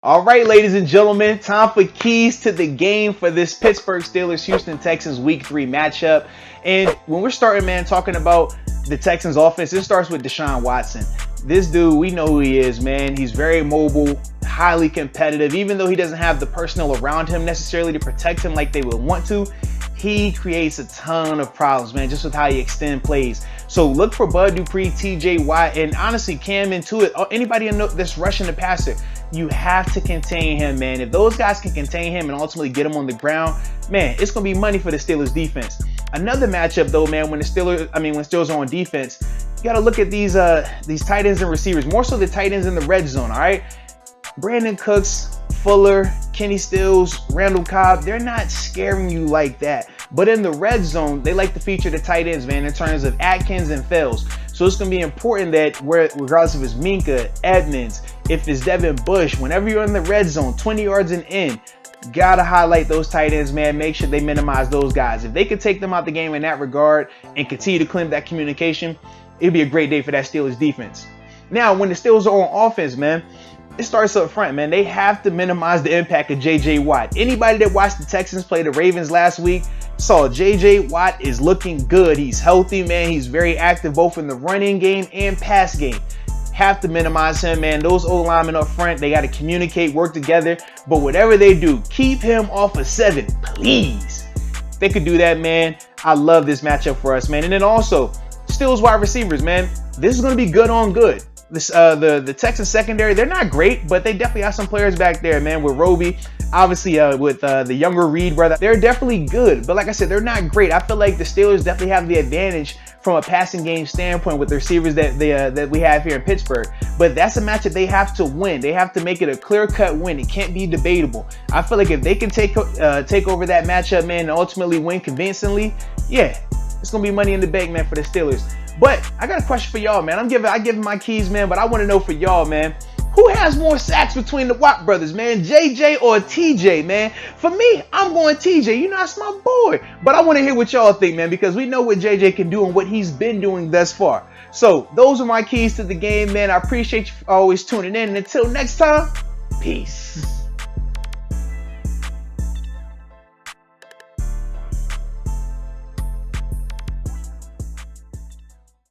All right, ladies and gentlemen, time for keys to the game for this Pittsburgh Steelers Houston Texans Week 3 matchup. And when we're starting, man, talking about the Texans offense, it starts with Deshaun Watson. This dude, we know who he is, man. He's very mobile, highly competitive. Even though he doesn't have the personnel around him necessarily to protect him like they would want to, he creates a ton of problems, man, just with how he extends plays. So look for Bud Dupree, TJ Watt, and honestly Cam Intuit, anybody that's rushing the passer. You have to contain him, man. If those guys can contain him and ultimately get him on the ground, man, it's gonna be money for the Steelers defense. Another matchup though, man, when Steelers are on defense, you gotta look at these tight ends and receivers, more so the tight ends in the red zone, all right? Brandon Cooks, Fuller, Kenny Stills, Randall Cobb, they're not scaring you like that. But in the red zone, they like to feature the tight ends, man, in terms of Atkins and Fells. So it's going to be important that regardless if it's Minka, Edmonds, if it's Devin Bush, whenever you're in the red zone, 20 yards and in, gotta highlight those tight ends, man. Make sure they minimize those guys. If they could take them out the game in that regard and continue to clean that communication, it'd be a great day for that Steelers defense. Now, when the Steelers are on offense, man, it starts up front, man. They have to minimize the impact of J.J. Watt. Anybody that watched the Texans play the Ravens last week saw J.J. Watt is looking good. He's healthy, man. He's very active both in the running game and pass game. Have to minimize him, man. Those old linemen up front, they got to communicate, work together. But whatever they do, keep him off of 7, please. If they could do that, man, I love this matchup for us, man. And then also, Steelers wide receivers, man. This is going to be good on good. The Texans secondary, they're not great, but they definitely have some players back there, man, with Roby, obviously with the younger Reed brother. They're definitely good, but like I said, they're not great. I feel like the Steelers definitely have the advantage from a passing game standpoint with the receivers that we have here in Pittsburgh. But that's a match that they have to win. They have to make it a clear-cut win. It can't be debatable. I feel like if they can take over that matchup, man, and ultimately win convincingly, yeah, it's going to be money in the bank, man, for the Steelers. But I got a question for y'all, man. I give my keys, man, but I want to know for y'all, man. Who has more sacks between the Watt brothers, man? JJ or TJ, man? For me, I'm going TJ. You know, that's my boy. But I want to hear what y'all think, man, because we know what JJ can do and what he's been doing thus far. So those are my keys to the game, man. I appreciate you always tuning in. And until next time, peace.